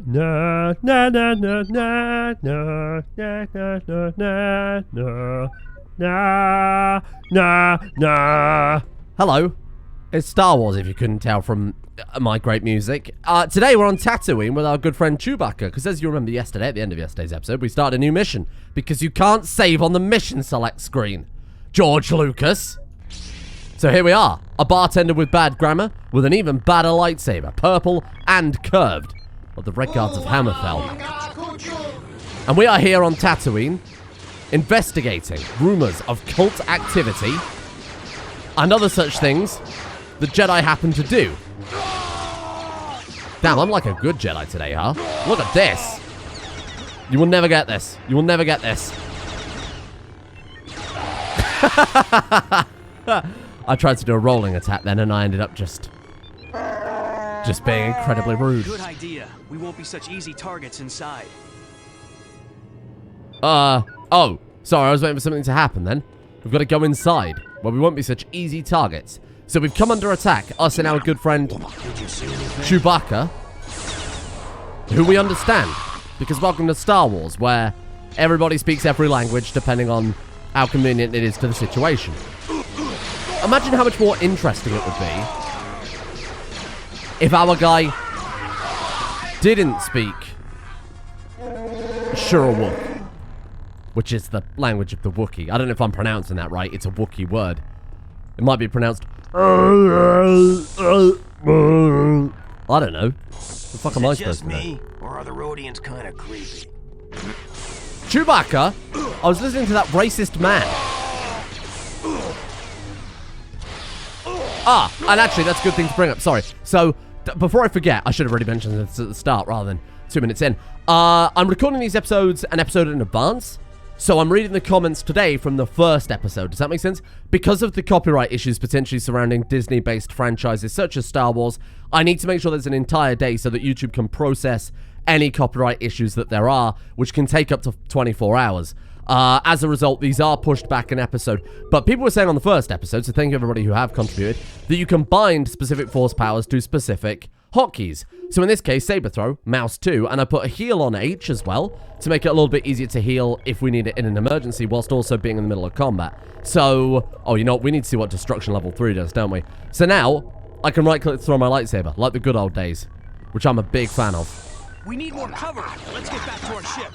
na na na na na na na na na na na na. Hello, it's Star Wars if you couldn't tell from my great music. Today we're on Tatooine with our good friend Chewbacca, because as you remember yesterday, at the end of yesterday's episode, we started a new mission, because you can't save on the mission select screen, George Lucas. So here we are, a bartender with bad grammar, with an even badder lightsaber, purple and curved, of the Red Guards of Hammerfell. And we are here on Tatooine, investigating rumors of cult activity, and other such things the Jedi happen to do. Damn, I'm like a good Jedi today, huh? Look at this. You will never get this. You will never get this. I tried to do a rolling attack then, and I ended up just being incredibly rude. Good idea. We won't be such easy targets inside. Oh, sorry, I was waiting for something to happen then. We've got to go inside, where we won't be such easy targets. So we've come under attack, us and our good friend Chewbacca, who we understand, because welcome to Star Wars, where everybody speaks every language depending on how convenient it is to the situation. Imagine how much more interesting it would be if our guy didn't speak Shurawuk, which is the language of the Wookiee. I don't know if I'm pronouncing that right. It's a Wookiee word. It might be pronounced I don't know. The fuck am I supposed to know? Or are the Rhodians kind of creepy? Chewbacca, I was listening to that racist man. And actually, that's a good thing to bring up. Sorry. So, before I forget, I should have already mentioned this at the start rather than 2 minutes in. I'm recording these episodes an episode in advance. So I'm reading the comments today from the first episode. Does that make sense? Because of the copyright issues potentially surrounding Disney-based franchises such as Star Wars, I need to make sure there's an entire day so that YouTube can process any copyright issues that there are, which can take up to 24 hours. As a result, these are pushed back an episode. But people were saying on the first episode, so thank you everybody who have contributed, that you can bind specific force powers to specific hotkeys. So in this case, saber throw, mouse 2, and I put a heal on H as well, to make it a little bit easier to heal if we need it in an emergency, whilst also being in the middle of combat. So, oh, you know what, we need to see what destruction level 3 does, don't we? So now, I can right-click to throw my lightsaber, like the good old days, which I'm a big fan of. We need more cover. Let's get back to our ship.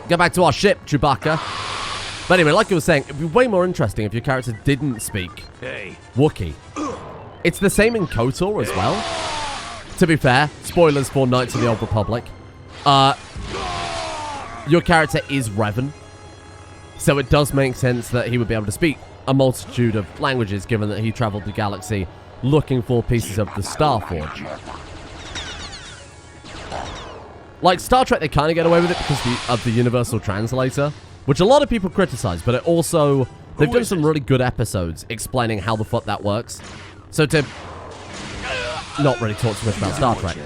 Get back to our ship, Chewbacca. But anyway, like I was saying, it'd be way more interesting if your character didn't speak Wookiee. It's the same in KOTOR as well. To be fair, spoilers for Knights of the Old Republic. Your character is Revan, so it does make sense that he would be able to speak a multitude of languages, given that he traveled the galaxy looking for pieces of the Starforge. Like Star Trek, they kind of get away with it because of the Universal Translator, which a lot of people criticize, but it also, they've done some really good episodes explaining how the fuck that works. So to not really talk too much about Star Trek,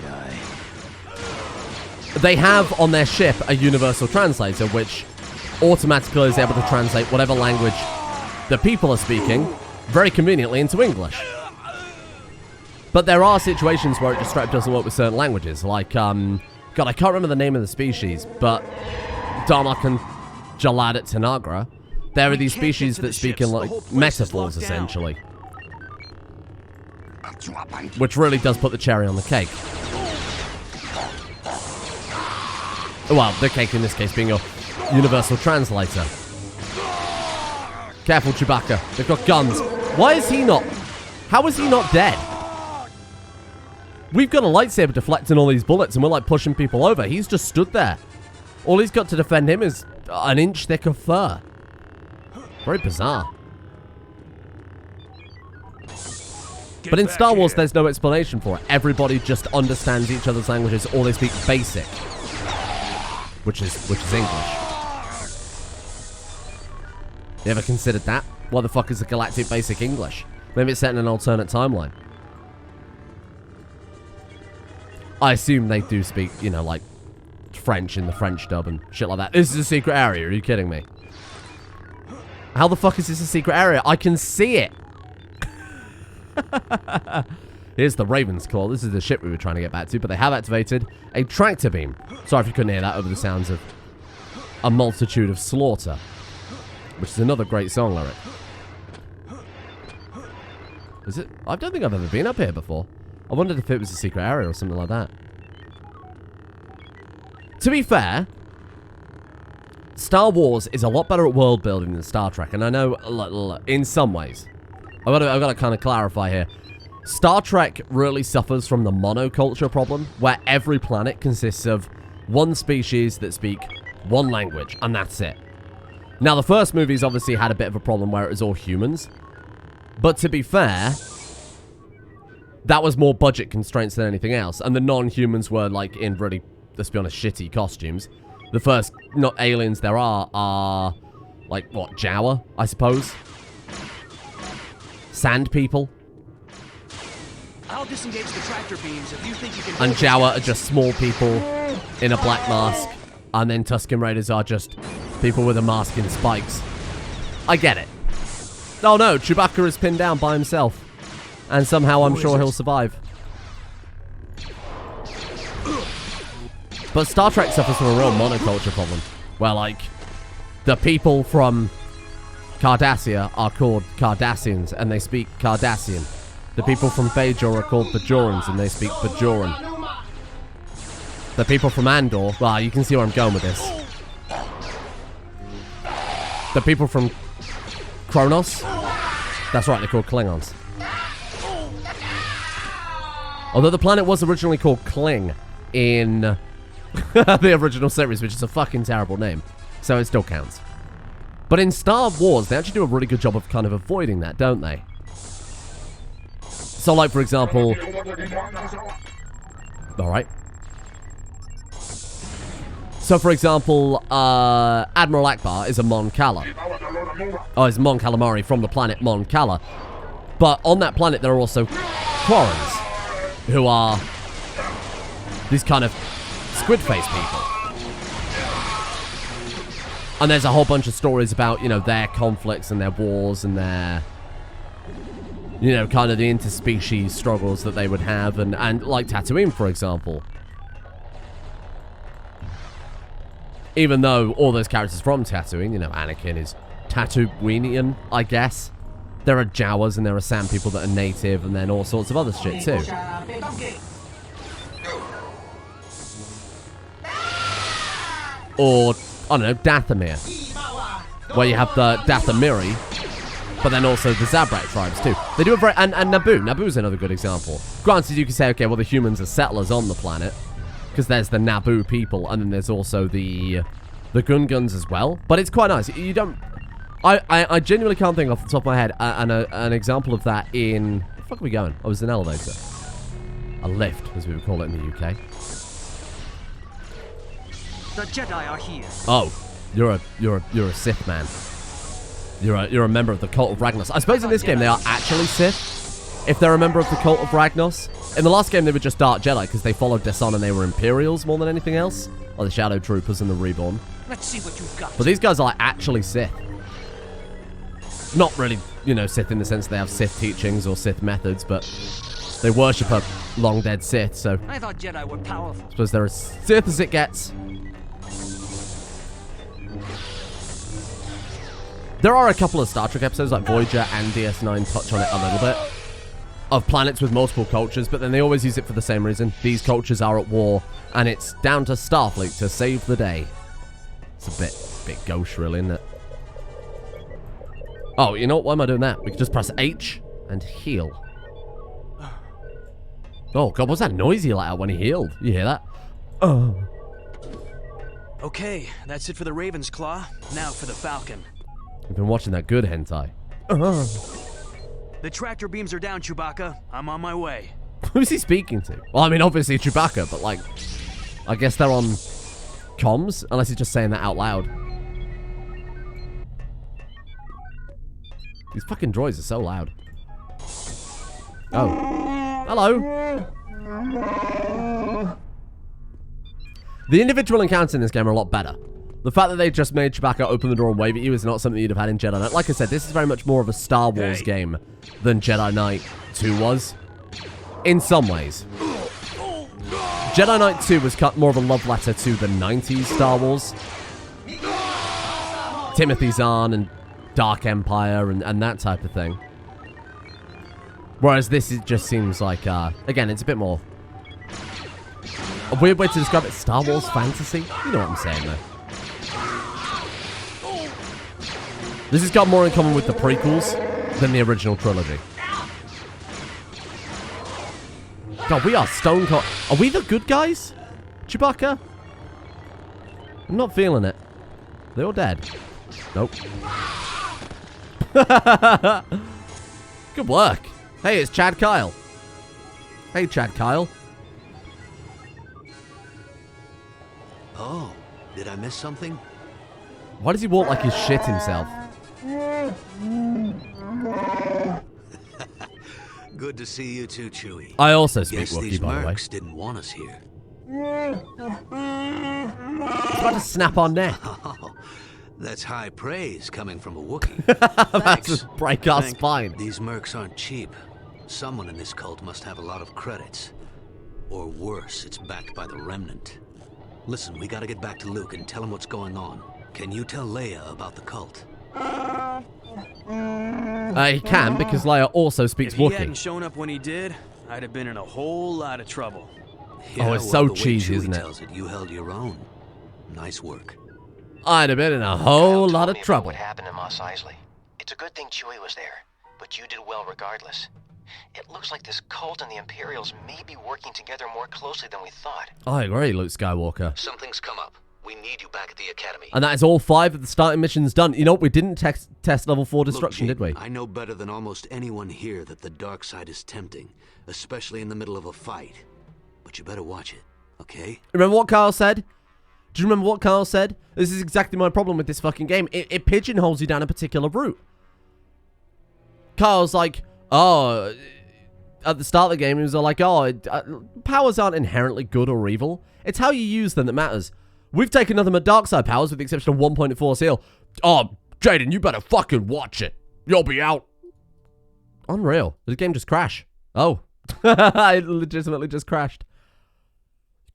they have on their ship a Universal Translator, which automatically is able to translate whatever language the people are speaking very conveniently into English. But there are situations where it just straight up doesn't work with certain languages, like, God, I can't remember the name of the species, but Darmok and Jalad at Tanagra, there are these species that speak in, like, metaphors, essentially. Which really does put the cherry on the cake. Well, the cake in this case being a Universal Translator. Careful, Chewbacca. They've got guns. Why is he not... How is he not dead? We've got a lightsaber deflecting all these bullets and we're like pushing people over. He's just stood there. All he's got to defend him is an inch thick of fur. Very bizarre. But in Star Wars, there's no explanation for it. Everybody just understands each other's languages, or they speak basic, which is English. You ever considered that? What the fuck is the Galactic Basic English? Maybe it's set in an alternate timeline. I assume they do speak, you know, like French in the French dub and shit like that. This is a secret area. Are you kidding me? How the fuck is this a secret area? I can see it. Here's the Raven's Claw. This is the ship we were trying to get back to, but they have activated a tractor beam. Sorry if you couldn't hear that over the sounds of A Multitude of Slaughter, which is another great song lyric. Is it? I don't think I've ever been up here before. I wondered if it was a secret area or something like that. To be fair, Star Wars is a lot better at world building than Star Trek, and I know in some ways. I've got to kind of clarify here. Star Trek really suffers from the monoculture problem, where every planet consists of one species that speak one language, and that's it. Now, the first movies obviously had a bit of a problem where it was all humans, but to be fair, that was more budget constraints than anything else, and the non-humans were, like, in really, let's be honest, shitty costumes. The first not aliens there are like, what, Jawa, I suppose? Sand people. I'll disengage the tractor beams if you think you can. And Jawa are just small people in a black mask. And then Tusken Raiders are just people with a mask and spikes. I get it. Oh no, Chewbacca is pinned down by himself. And somehow I'm sure he'll survive. But Star Trek suffers from a real monoculture problem, where, like, the people from Cardassia are called Cardassians, and they speak Cardassian. The people from Bajor are called Bajorans, and they speak Bajoran. The people from Andor, well, you can see where I'm going with this. The people from Kronos, that's right, they're called Klingons. Although the planet was originally called Kling in the original series, which is a fucking terrible name. So it still counts. But in Star Wars, they actually do a really good job of kind of avoiding that, don't they? So, like, for example... Alright. So, for example, Admiral Akbar is a Mon Cala. Oh, it's Mon Calamari from the planet Mon Cala. But on that planet, there are also Quarrens, who are these kind of squid face people. And there's a whole bunch of stories about, you know, their conflicts and their wars and their, you know, kind of the interspecies struggles that they would have, and like Tatooine, for example. Even though all those characters from Tatooine, you know, Anakin is Tatooinean, I guess. There are Jawas and there are Sand people that are native, and then all sorts of other shit too. Or, I don't know, Dathomir, where you have the Dathomiri, but then also the Zabrak tribes too. They do a very, and Naboo. Naboo is another good example. Granted, you could say, okay, well, the humans are settlers on the planet, because there's the Naboo people, and then there's also the Gungans as well. But it's quite nice. You don't... I genuinely can't think off the top of my head an example of that in... Where the fuck are we going? Oh, it's an elevator. A lift, as we would call it in the UK. The Jedi are here. Oh, you're a Sith man. You're a member of the Cult of Ragnos. I suppose in this game they are actually Sith, if they're a member of the Cult of Ragnos. In the last game they were just Dark Jedi because they followed Deson and they were Imperials more than anything else, or the Shadow Troopers and the Reborn. Let's see what you've got. But these guys are like actually Sith. Not really, you know, Sith in the sense they have Sith teachings or Sith methods, but they worship a long dead Sith. So I thought Jedi were powerful. I suppose they're as Sith as it gets. There are a couple of Star Trek episodes, like Voyager and DS9 touch on it a little bit, of planets with multiple cultures, but then they always use it for the same reason. These cultures are at war, and it's down to Starfleet to save the day. It's a bit gauche, really, isn't it? Oh, you know what? Why am I doing that? We can just press H and heal. Oh, God, what's that noise he let out when he healed? You hear that? Oh. Okay, that's it for the Raven's Claw. Now for the Falcon. I've been watching that good hentai. The tractor beams are down, Chewbacca. I'm on my way. Who's he speaking to? Well, I mean, obviously Chewbacca, but, like, I guess they're on comms, unless he's just saying that out loud. These fucking droids are so loud. Oh. Hello. The individual encounters in this game are a lot better. The fact that they just made Chewbacca open the door and wave at you is not something you'd have had in Jedi Knight. Like I said, this is very much more of a Star Wars game than Jedi Knight 2 was. In some ways. Jedi Knight 2 was cut more of a love letter to the 90s Star Wars. Timothy Zahn and Dark Empire and that type of thing. Whereas this just seems like, again, it's a bit more... A weird way to describe it, Star Wars fantasy? You know what I'm saying, though. This has got more in common with the prequels than the original trilogy. God, we are stone cold. Are we the good guys? Chewbacca? I'm not feeling it. They're all dead. Nope. Good work. Hey, it's Chad Kyle. Hey, Chad Kyle. Oh, did I miss something? Why does he walk like he's shit himself? Good to see you too, Chewie. I also speak Guess Wookiee, these by the way. mercs didn't want us here. He's about to snap our neck. Oh, that's high praise coming from a Wookiee. About to break our spine. These mercs aren't cheap. Someone in this cult must have a lot of credits. Or worse, it's backed by the Remnant. Listen, we gotta get back to Luke and tell him what's going on. Can you tell Leia about the cult? He can, because Leia also speaks If he Wookiee. hadn't shown up when he did, I'd have been in a whole lot of trouble. Yeah, it's so the way cheesy, Chewie isn't it? tells it, you held your own. Nice work. I'd have been in a whole lot of trouble. What happened in Mos Eisley? It's a good thing Chewie was there, but you did well regardless. It looks like this cult and the Imperials may be working together more closely than we thought. I agree, Luke Skywalker. Something's come up. We need you back at the Academy. And that is all 5 of the starting missions done. You know what? We didn't test level 4 destruction, Look, did we? I know better than almost anyone here that the dark side is tempting, especially in the middle of a fight. But you better watch it, okay? Remember what Kyle said? Do you remember what Kyle said? This is exactly my problem with this fucking game. It pigeonholes you down a particular route. Kyle's like, oh... At the start of the game, he was like, oh, powers aren't inherently good or evil. It's how you use them that matters. We've taken nothing but dark side powers with the exception of 1.4 seal. Oh, Jaden, you better fucking watch it. You'll be out. Unreal. Did the game just crash? Oh. It legitimately just crashed.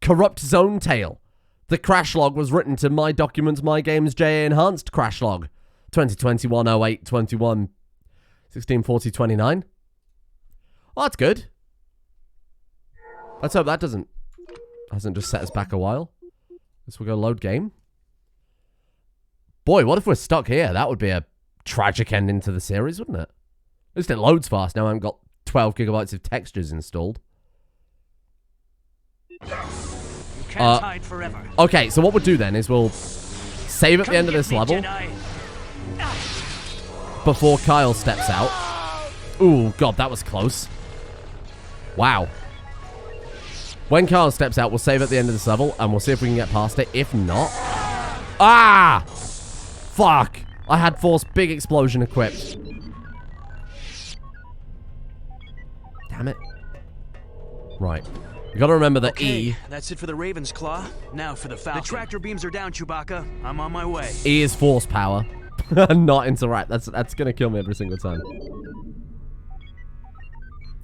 Corrupt Zone Tail. The crash log was written to My Documents, My Games, JA Enhanced crash log. 2021 08 21 16 40 29. Oh, that's good. Let's hope that hasn't just set us back a while. Guess we'll go load game. Boy, what if we're stuck here? That would be a tragic ending to the series, wouldn't it? At least it loads fast now. I haven't got 12 gigabytes of textures installed. You can't hide forever. Okay, so what we'll do then is we'll save at the end of this level before Kyle steps out. Ooh, God, that was close. Wow. When Kyle steps out, we'll save at the end of this level, and we'll see if we can get past it. If not... Ah! Fuck! I had Force Big Explosion equipped. Damn it. Right. You gotta remember that E... That's it for the Raven's Claw. Now for the Falcon. The tractor beams are down, Chewbacca. I'm on my way. E is force power. Not interact. That's gonna kill me every single time.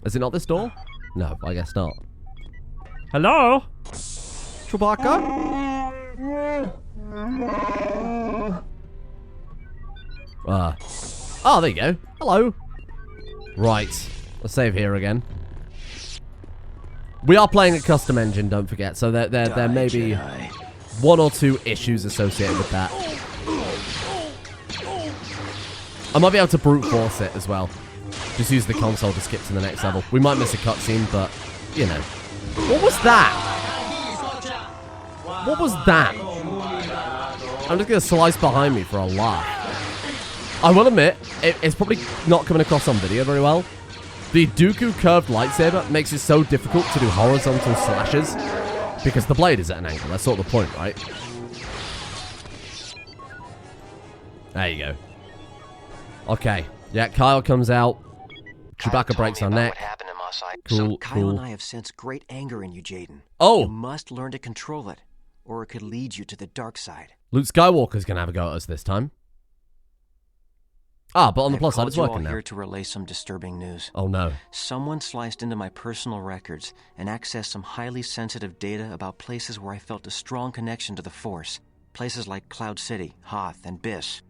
Is it not this door? No, I guess not. Hello? Chewbacca? Oh, there you go. Hello. Right. Let's save here again. We are playing a custom engine, don't forget, so there may be 1 or 2 issues associated with that. I might be able to brute force it as well. Just use the console to skip to the next level. We might miss a cutscene, but, you know. What was that? What was that? I'm just going to slice behind me for a laugh. I will admit, it's probably not coming across on video very well. The Dooku curved lightsaber makes it so difficult to do horizontal slashes because the blade is at an angle. That's sort of the point, right? There you go. Okay. Yeah, Kyle comes out. Chewbacca breaks our neck. Cool, Kyle and I have sensed great anger in you, Jaden. Oh! You must learn to control it, or it could lead you to the dark side. Luke Skywalker's going to have a go at us this time. Ah, but on the plus side, I've it's called you working all now. here to relay some disturbing news. Oh no. Someone sliced into my personal records and accessed some highly sensitive data about places where I felt a strong connection to the Force. Places like Cloud City, Hoth, and Biss.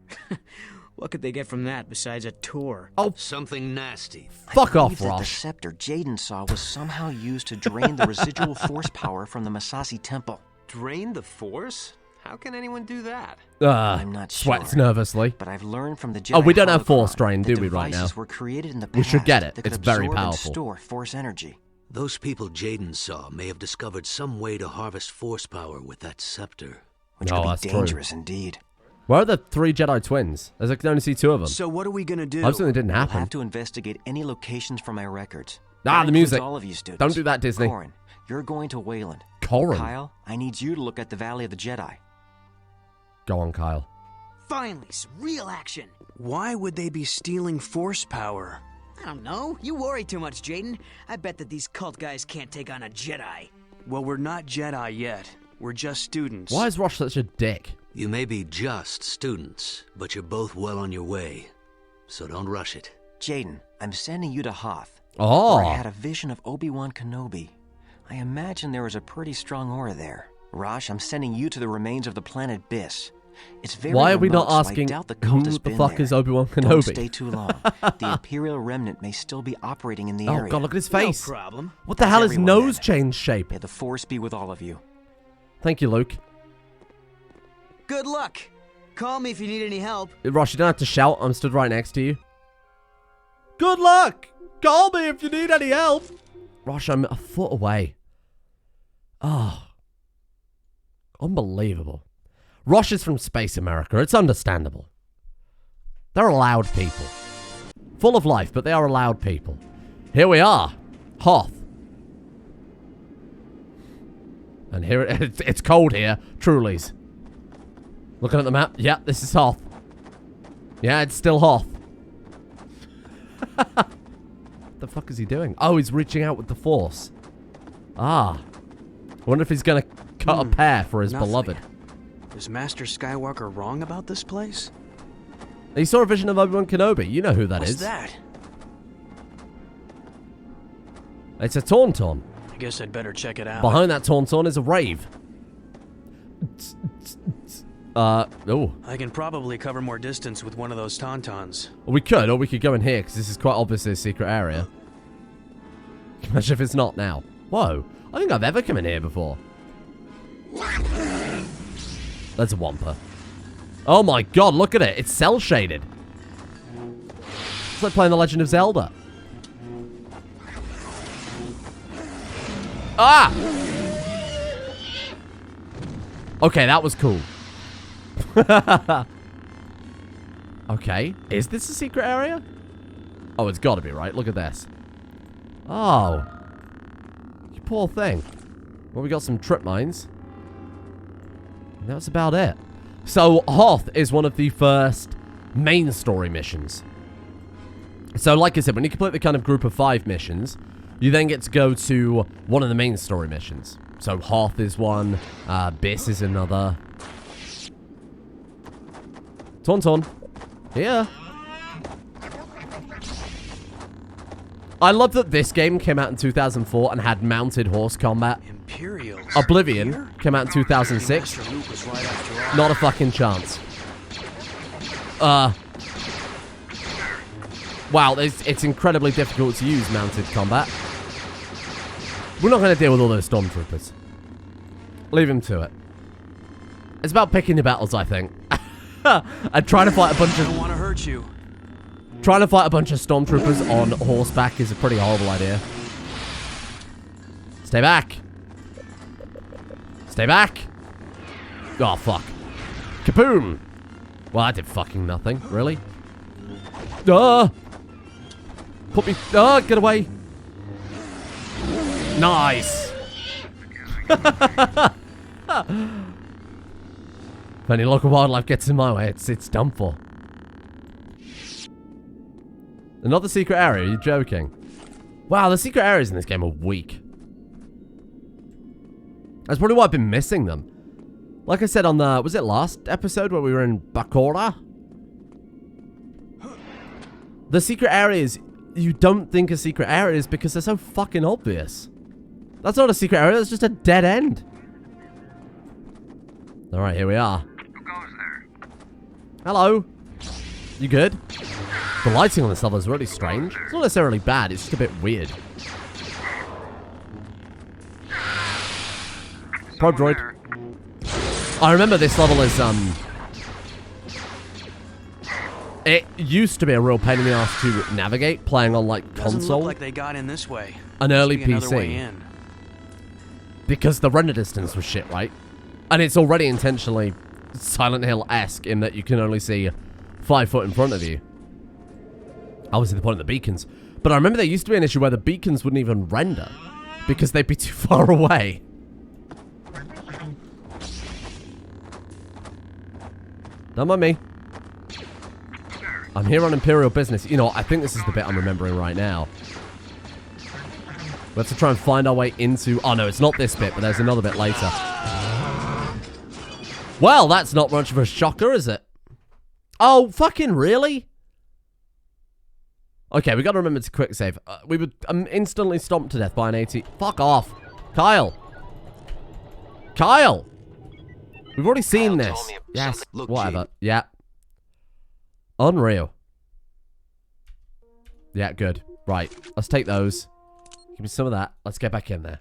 What could they get from that besides a tour? Oh, Something nasty. fuck I off, believe that the Rosh. scepter Jaden saw was somehow used to drain the residual Force power from the Masasi Temple. Drain the Force? How can anyone do that? I'm not Sweats sure. nervous. But I've learned from the Jedi Oh, we don't have holocron Force drain, that do we, right now? devices were created in the We should past get it. that could It's very absorb and powerful. store Force energy. Those people Jaden saw may have discovered some way to harvest Force power with that scepter. Which Oh, could that's be true. dangerous indeed. Where are the 3 Jedi twins? As I can only see 2 of them. So what are we gonna do? I was thinking it didn't I'll happen. have to investigate any locations from my records. Ah, That the includes music. all of you students. Don't do that, Disney. Corrin, you're going to Wayland. Corrin? Kyle, I need you to look at the Valley of the Jedi. Go on, Kyle. Finally, some real action. Why would they be stealing Force power? I don't know. You worry too much, Jaden. I bet that these cult guys can't take on a Jedi. Well, we're not Jedi yet. We're just students. Why is Rosh such a dick? You may be just students, but you're both well on your way. So don't rush it. Jaden, I'm sending you to Hoth. Oh. Where I had a vision of Obi-Wan Kenobi. I imagine there was a pretty strong aura there. Rosh, I'm sending you to the remains of the planet Biss. It's very Why are we not remote, so asking I doubt the cult who has the been fuck there. is Obi-Wan Don't Kenobi? stay too long. The Imperial remnant may still be operating in the Oh area. god, look at his face. No problem. What the How's hell is everyone nose then? change shape? May the Force be with all of you. Thank you, Luke. Good luck. Call me if you need any help. Rosh, you don't have to shout. I'm stood right next to you. Good luck! Call me if you need any help! Rosh, I'm a foot away. Oh. Unbelievable. Rosh is from Space America. It's understandable. They're allowed people. Full of life, but they are allowed people. Here we are. Hoth. And here it's cold here. Truly's. Looking at the map. Yeah, this is Hoth. Yeah, it's still Hoth. The fuck is he doing? Oh, he's reaching out with the Force. Ah. I wonder if he's gonna cut a pear for his Nothing. beloved. Is Master Skywalker wrong about this place? He saw a vision of Obi-Wan Kenobi. You know who that What's is. that? It's a Tauntaun. I guess I'd better check it out. Behind that Tauntaun is a rave. Oh. I can probably cover more distance with one of those tauntauns. We could, or we could go in here, because this is quite obviously a secret area. Imagine if it's not now. Whoa. I think I've ever come in here before. There's a Wampa. Oh my god, look at it. It's cel-shaded. It's like playing The Legend of Zelda. Ah! Okay, that was cool. Okay. Is this a secret area? Oh, it's got to be, right? Look at this. Oh. You poor thing. Well, we got some trip mines. And that's about it. So, Hoth is one of the first main story missions. So, like I said, when you complete the kind of group of 5 missions, you then get to go to one of the main story missions. So, Hoth is one. Biss is another. Tauntaun. Here. I love that this game came out in 2004 and had mounted horse combat. Imperials. Oblivion Here? came out in 2006. Master Luke was right after all. Not a fucking chance. Wow, it's incredibly difficult to use mounted combat. We're not going to deal with all those stormtroopers. Leave him to it. It's about picking your battles, I think. And trying to fight a bunch I don't of... want to hurt you. Trying to fight a bunch of stormtroopers on horseback is a pretty horrible idea. Stay back. Stay back. Oh, fuck. Kaboom. Well, that did fucking nothing. Really? Put me... get away. Nice. If any local wildlife gets in my way, it's done for. Another secret area? You're joking. Wow, the secret areas in this game are weak. That's probably why I've been missing them. Like I said on the... Was it last episode where we were in Bakura? The secret areas you don't think are secret areas because they're so fucking obvious. That's not a secret area, that's just a dead end. Alright, here we are. Who goes there? Hello. You good? The lighting on this level is really strange. It's not necessarily bad, it's just a bit weird. Probe droid. I remember this level is, it used to be a real pain in the ass to navigate, playing on, like, Doesn't console. look like they got in this way. An early Must be another way PC. in. Because the render distance was shit, right? And it's already intentionally Silent Hill-esque in that you can only see 5 foot in front of you. Obviously the point of the beacons. But I remember there used to be an issue where the beacons wouldn't even render because they'd be too far away. Don't mind me. I'm here on Imperial business. You know what? I think this is the bit I'm remembering right now. We have to try and find our way into... Oh, no, it's not this bit, but there's another bit later. Well, that's not much of a shocker, is it? Oh, fucking really? Okay, we got to remember to quick save. We were instantly stomped to death by an AT... Fuck off. Kyle. Kyle. We've already seen this. Yes, Look, whatever. Jaden. Yeah. Unreal. Yeah, good. Right, let's take those. Give me some of that. Let's get back in there.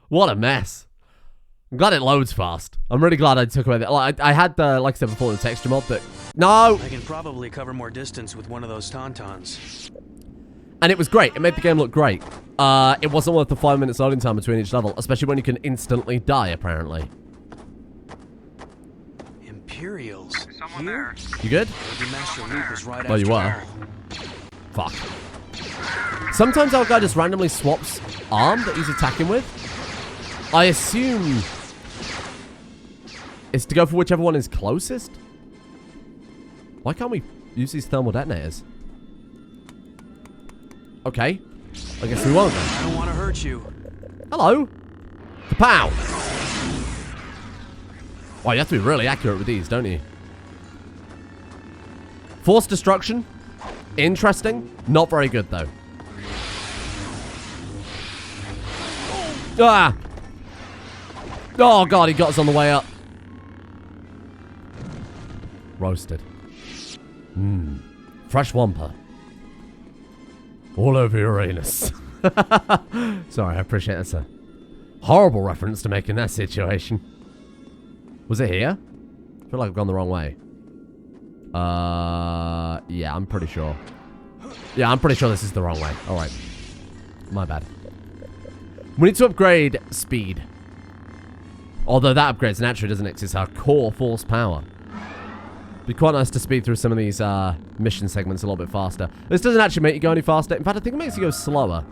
What a mess. I'm glad it loads fast. I'm really glad I took away the... I had the, like I said before, the texture mod that... No! I can probably cover more distance with one of those tauntauns. And it was great. It made the game look great. It wasn't worth the 5 minutes loading time between each level, especially when you can instantly die, apparently. Imperials. Someone Here? there. You good? Maybe Master Luke was right Well, you after were. all. Fuck. Sometimes our guy just randomly swaps arm that he's attacking with. I assume it's to go for whichever one is closest. Why can't we use these thermal detonators? Okay. I guess we won't then. I don't want to hurt you. Hello. Kapow. Wow, you have to be really accurate with these, don't you? Force destruction. Interesting. Not very good, though. Ah! Oh, God, he got us on the way up. Roasted. Mmm. Fresh wampa. All over your anus. Sorry, I appreciate that's a horrible reference to make in that situation. Was it here? I feel like I've gone the wrong way. Yeah, I'm pretty sure. Yeah, I'm pretty sure this is the wrong way. Alright. My bad. We need to upgrade speed. Although that upgrades naturally, doesn't it? 'Cause it's our core force power. Be quite nice to speed through some of these mission segments a little bit faster. This doesn't actually make you go any faster. In fact, I think it makes you go slower.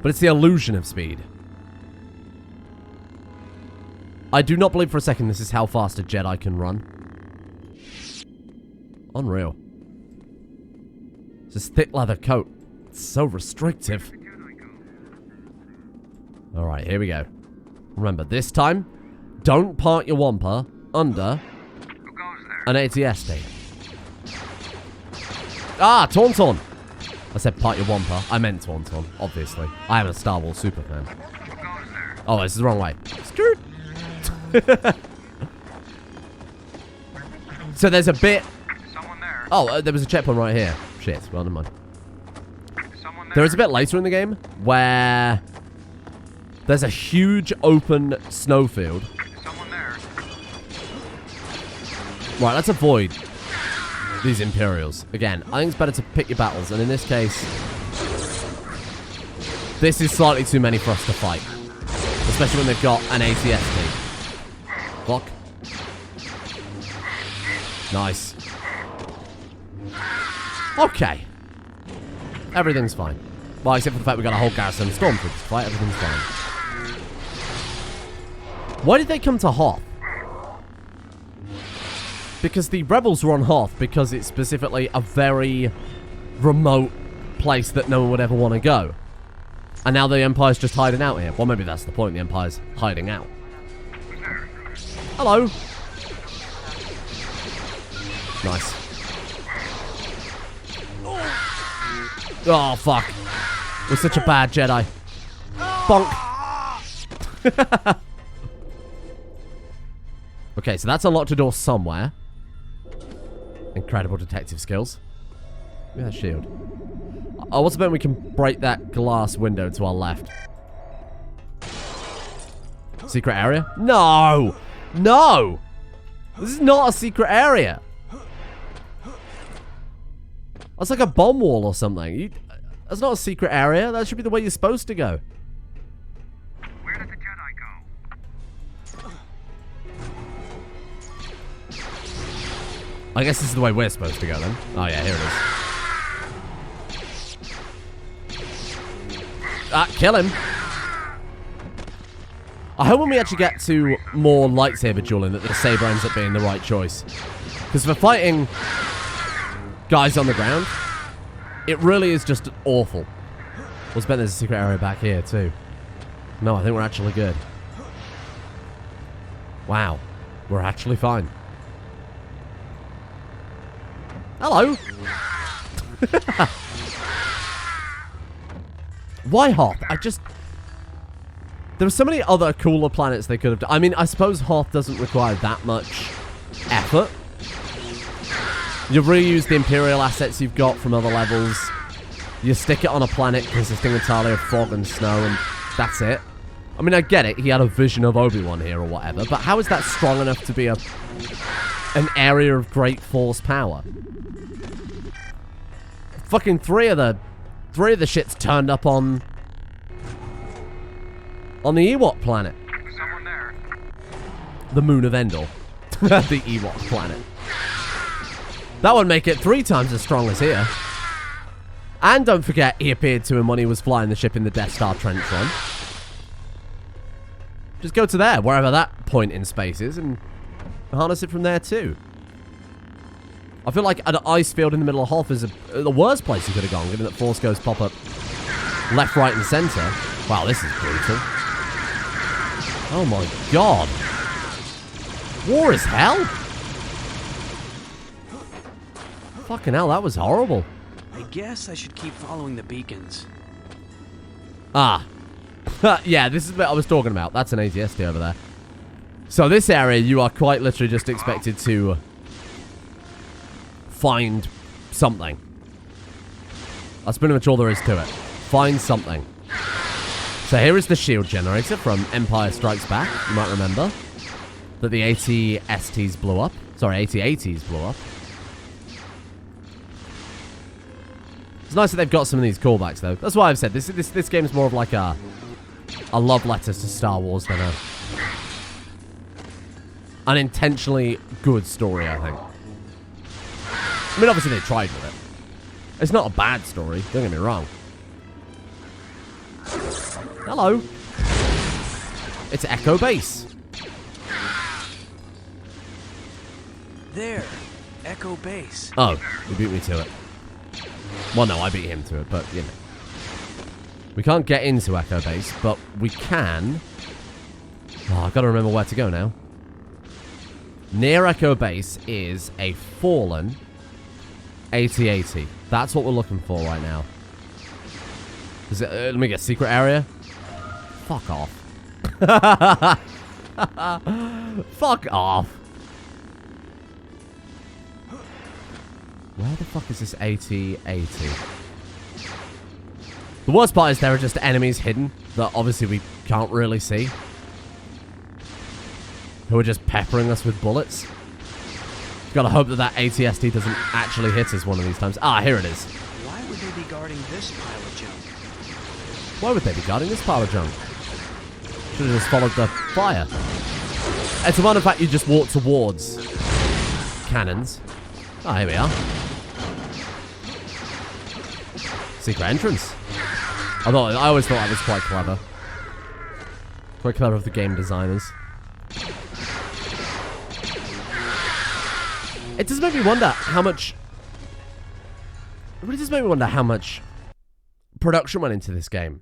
But it's the illusion of speed. I do not believe for a second this is how fast a Jedi can run. Unreal. It's this thick leather coat. It's so restrictive. Alright, here we go. Remember, this time, don't park your wampa under an ATSD. Ah, Tauntaun! I said part your wampa. I meant Tauntaun, obviously. I am a Star Wars super fan. Oh, this is the wrong way. Skirt! So there's a bit... Oh, there was a checkpoint right here. Shit, well, never mind. There is a bit later in the game where there's a huge open snowfield. Right, let's avoid these Imperials. Again, I think it's better to pick your battles, and in this case, this is slightly too many for us to fight. Especially when they've got an ATSD. Fuck. Nice. Okay. Everything's fine. Well, except for the fact we got a whole garrison of stormtroopers to fight, everything's fine. Why did they come to Hoth? Because the rebels were on Hoth because it's specifically a very remote place that no one would ever want to go. And now the Empire's just hiding out here. Well, maybe that's the point. The Empire's hiding out. Hello. Nice. Oh, fuck. We're such a bad Jedi. Bonk. Okay, so that's unlocked a door somewhere. Incredible detective skills. Give me that shield. Oh, what's about we can break that glass window to our left? Secret area? No! No! This is not a secret area. That's like a bomb wall or something. That's not a secret area. That should be the way you're supposed to go. Where did the Jedi go? I guess this is the way we're supposed to go then. Oh yeah, here it is. Ah, kill him. I hope when we actually get to more lightsaber dueling that the saber ends up being the right choice. Because for fighting guys on the ground, it really is just awful. We'll bet there's a secret area back here too. No, I think we're actually good. Wow. We're actually fine. Hello. Why Hoth? There were so many other cooler planets they could have done. I mean, I suppose Hoth doesn't require that much effort. You reuse the Imperial assets you've got from other levels. You stick it on a planet consisting entirely of fog and snow, and that's it. I mean, I get it. He had a vision of Obi-Wan here or whatever, but how is that strong enough to be an area of great force power? Fucking three of the shits turned up on the Ewok planet. Someone there. The moon of Endor. The Ewok planet. That would make it 3 times as strong as here. And don't forget, he appeared to him when he was flying the ship in the Death Star trench run. Just go to there, wherever that point in space is, and harness it from there too. I feel like an ice field in the middle of Hoth is the worst place you could have gone, given that Force Ghosts pop up left, right, and center. Wow, this is brutal. Oh my god. War is hell? Fucking hell, that was horrible. I guess I should keep following the beacons. Ah. Yeah, this is what I was talking about. That's an ATST over there. So this area, you are quite literally just expected to find something. That's pretty much all there is to it. Find something. So here is the shield generator from Empire Strikes Back. You might remember that the AT-STs blew up. Sorry, AT-ATs blew up. It's nice that they've got some of these callbacks, though. That's why I've said this game's more of like a love letter to Star Wars than an intentionally good story, I think. I mean, obviously they tried with it. It's not a bad story, don't get me wrong. Hello. It's Echo Base. There. Echo Base. Oh, you beat me to it. Well, no, I beat him to it, but, you know. We can't get into Echo Base, but we can... Oh, I've got to remember where to go now. Near Echo Base is a fallen AT-AT. That's what we're looking for right now. Is it, let me get secret area. Fuck off. Fuck off. Where the fuck is this AT-AT? The worst part is there are just enemies hidden that obviously we can't really see. Who are just peppering us with bullets. Gotta hope that AT-ST doesn't actually hit us one of these times. Ah, here it is. Why would they be guarding this pile of junk? Why would they be guarding this pile of junk? Should have just followed the fire. It's a matter of fact you just walk towards cannons. Oh, here we are. Secret entrance. I always thought that was quite clever. Quite clever of the game designers. It does make me wonder how much... It really does make me wonder how much production went into this game.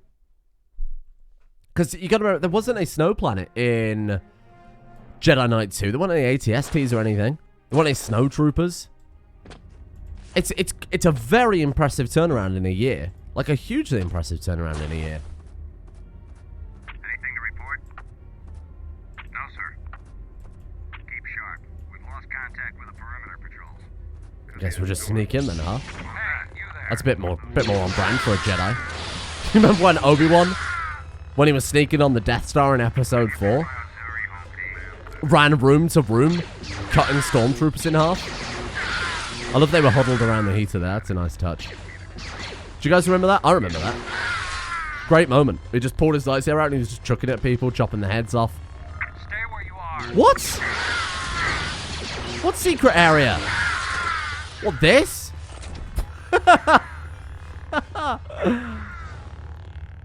Because you gotta remember, there wasn't a snow planet in Jedi Knight 2. There weren't any AT-STs or anything. There weren't any snow troopers. It's a very impressive turnaround in a year. Like a hugely impressive turnaround in a year. Anything to report? No, sir. Keep sharp. We've lost contact with the perimeter patrols. Guess we'll just sneak in then, huh? Hey, you there. That's a bit more on brand for a Jedi. You remember when Obi-Wan, when he was sneaking on the Death Star in Episode 4, ran room to room, cutting stormtroopers in half? I love they were huddled around the heater there. That's a nice touch. Do you guys remember that? I remember that. Great moment. He just pulled his lightsaber out and he was just chucking it at people, chopping their heads off. Stay where you are. What? What secret area? What, this?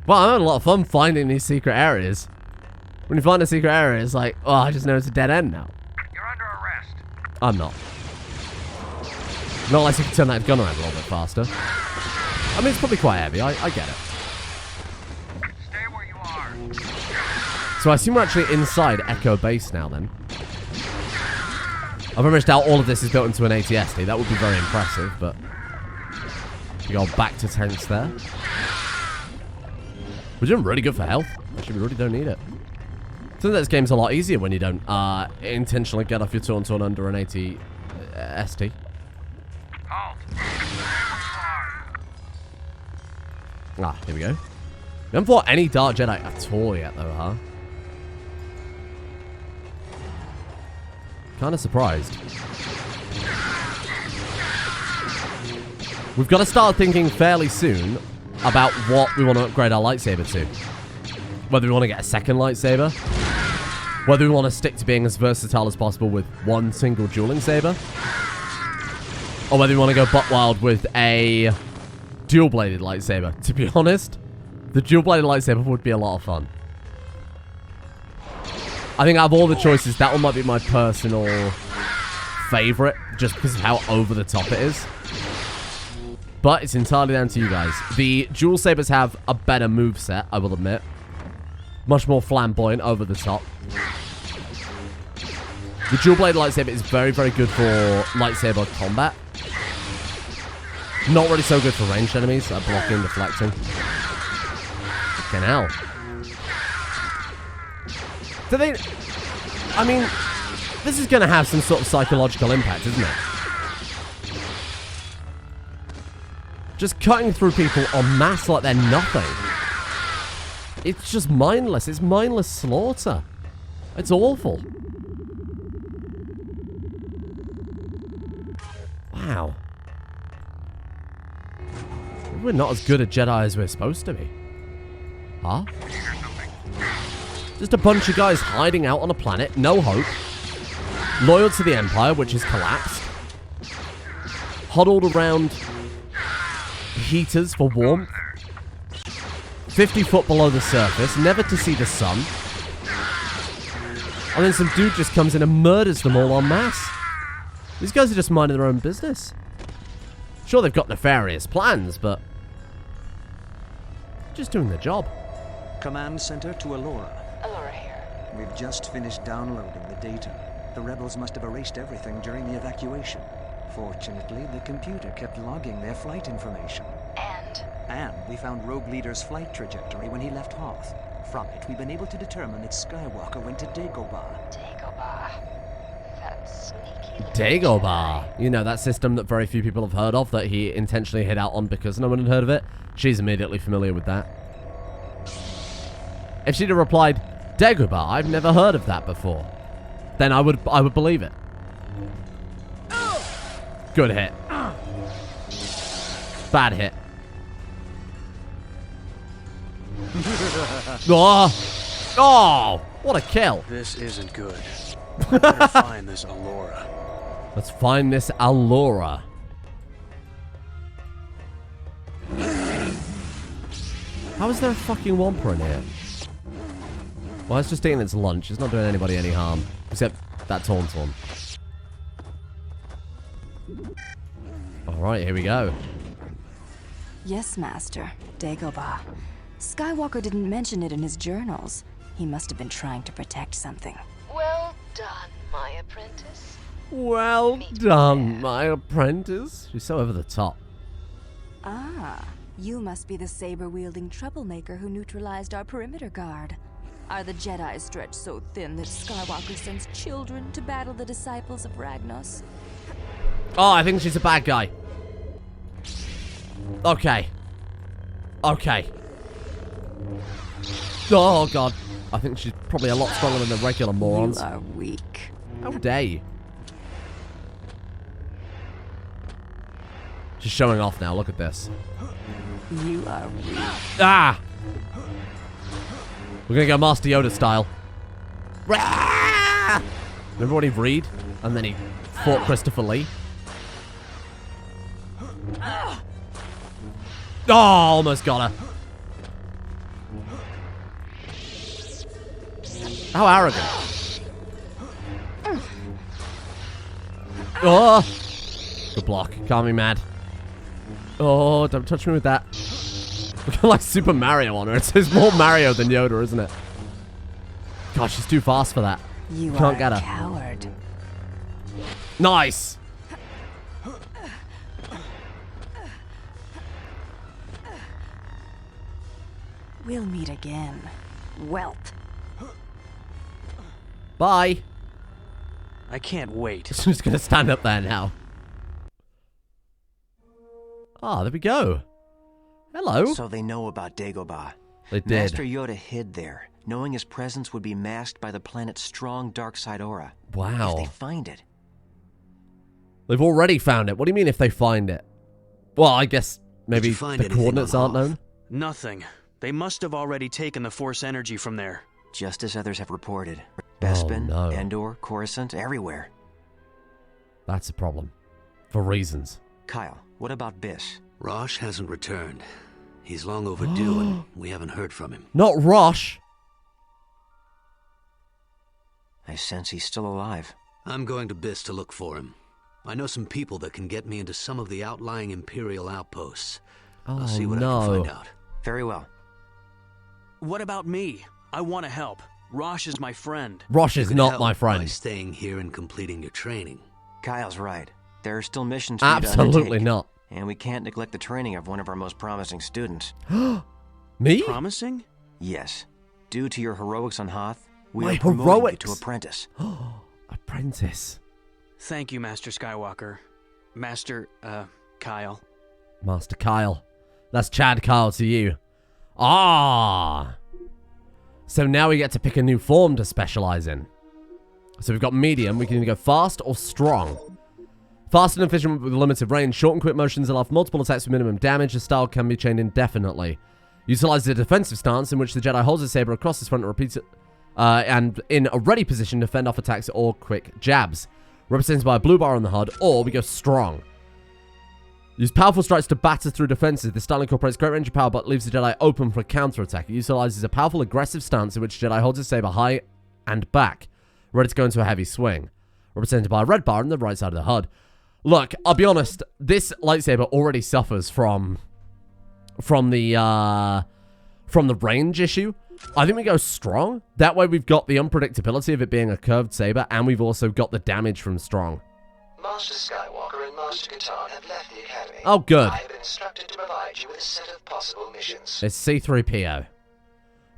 Well, I'm having a lot of fun finding these secret areas. When you find a secret area, it's like, oh, I just know it's a dead end now. You're under arrest. I'm not. Not unless you can turn that gun around a little bit faster. I mean, it's probably quite heavy. I get it. Stay where you are. So I assume we're actually inside Echo Base now, then. I very much doubt all of this is built into an ATST. That would be very impressive, but... We go back to tanks there. We're doing really good for health. Actually, we really don't need it. I think this game's a lot easier when you don't intentionally get off your tauntaun under an ATST. Halt. Stay where you are. Ah, here we go. We haven't fought any Dark Jedi at all yet, though, huh? Kind of surprised. We've got to start thinking fairly soon about what we want to upgrade our lightsaber to. Whether we want to get a second lightsaber, whether we want to stick to being as versatile as possible with one single dueling saber, or whether we want to go butt wild with a dual-bladed lightsaber. To be honest, the dual-bladed lightsaber would be a lot of fun. I think out of all the choices, that one might be my personal favorite, just because of how over the top it is. But it's entirely down to you guys. The dual sabers have a better moveset, I will admit. Much more flamboyant, over the top. The dual-bladed lightsaber is very, very good for lightsaber combat. Not really so good for ranged enemies, blocking, deflecting. Fucking hell. Do they... I mean, this is going to have some sort of psychological impact, isn't it? Just cutting through people en masse like they're nothing. It's just mindless. It's mindless slaughter. It's awful. Wow. We're not as good at Jedi as we're supposed to be. Huh? Just a bunch of guys hiding out on a planet, no hope. Loyal to the Empire, which has collapsed. Huddled around heaters for warmth. 50 foot below the surface, never to see the sun. And then some dude just comes in and murders them all en masse. These guys are just minding their own business. Sure, they've got nefarious plans, but... just doing their job. Command center to Allura. Allura here. We've just finished downloading the data. The rebels must have erased everything during the evacuation. Fortunately, the computer kept logging their flight information. And we found Rogue Leader's flight trajectory when he left Hoth. From it, we've been able to determine that Skywalker went to Dagobah. Dagobah. That's sneaky. Dagobah. You know, that system that very few people have heard of, that he intentionally hid out on because no one had heard of it. She's immediately familiar with that. If she'd have replied, Dagobah, I've never heard of that before, then I would believe it. Good hit. Bad hit. Oh, what a kill. This isn't good. I better find this Allura. Let's find this Allura. How is there a fucking Wampa in here? Well, it's just eating its lunch. It's not doing anybody any harm. Except that tauntaun. Alright, here we go. Yes, Master. Dagobah. Skywalker didn't mention it in his journals. He must have been trying to protect something. Well done, my apprentice. Well done, my apprentice. She's so over the top. Ah, you must be the saber-wielding troublemaker who neutralized our perimeter guard. Are the Jedi stretched so thin that Skywalker sends children to battle the disciples of Ragnos? Oh, I think she's a bad guy. Okay. Okay. Oh, God. I think she's probably a lot stronger than the regular morons. You are weak. How dare you? She's showing off now. Look at this. You are weak. Ah! We're gonna go Master Yoda style. Remember when he read and then he fought Christopher Lee? Oh, almost got her. How arrogant. Oh! Good block. Can't be mad. Oh, don't touch me with that. We're kind of like Super Mario on her. It says more Mario than Yoda, isn't it? God, she's too fast for that. You Can't are get her. a coward. Nice! We'll meet again. Whelp. Bye. I can't wait. She's gonna stand up there now. Ah, there we go. Hello. So they know about Dagobah. They did. Master Yoda hid there, knowing his presence would be masked by the planet's strong dark side aura. Wow. If they find it. They've already found it. What do you mean if they find it? Well, I guess maybe you find the anything coordinates on aren't Hoth? known. Nothing. They must have already taken the Force energy from there. Just as others have reported. Bespin, no. Endor, Coruscant, everywhere. That's a problem. For reasons. Kyle, what about Biss? Rosh hasn't returned. He's long overdue and we haven't heard from him. Not Rosh. I sense he's still alive. I'm going to Biss to look for him. I know some people that can get me into some of the outlying Imperial outposts. I'll see what I can find out. Very well. What about me? I want to help. Rosh is my friend. Rosh is You can not help my by friend. staying here and completing your training. Kyle's right. There are still missions for you to Absolutely undertake, not. And we can't neglect the training of one of our most promising students. Me? Promising? Yes. Due to your heroics on Hoth, we My are promoting heroics? you to apprentice. Apprentice. Thank you, Master Skywalker. Master, Kyle. Master Kyle. That's Chad Kyle to you. Ah. So now we get to pick a new form to specialize in. So we've got medium. We can either go fast or strong. Fast and efficient with limited range. Short and quick motions allow for multiple attacks with minimum damage. The style can be chained indefinitely. Utilizes a defensive stance in which the Jedi holds his saber across his front and repeats it. And in a ready position to fend off attacks or quick jabs. Represented by a blue bar on the HUD. Or we go strong. Use powerful strikes to batter through defenses. This style incorporates great range of power but leaves the Jedi open for a counterattack. It utilizes a powerful aggressive stance in which the Jedi holds his saber high and back, ready to go into a heavy swing. Represented by a red bar on the right side of the HUD. Look, I'll be honest, this lightsaber already suffers from the range issue. I think we go strong. That way we've got the unpredictability of it being a curved saber, and we've also got the damage from strong. Master Skywalker and Master Katan have left the Academy. Oh, good. I have been instructed to provide you with a set of possible missions. It's C-3PO.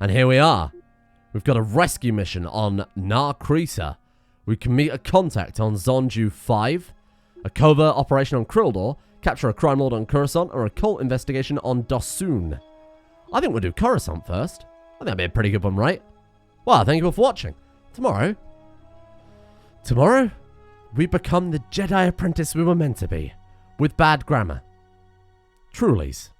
And here we are. We've got a rescue mission on Nar Creasa. We can meet a contact on Zonju 5, a covert operation on Krildor, capture a crime lord on Coruscant, or a cult investigation on Dosun. I think we'll do Coruscant first. I think that'd be a pretty good one, right? Well, thank you all for watching. Tomorrow, we become the Jedi apprentice we were meant to be, with bad grammar. Trulies.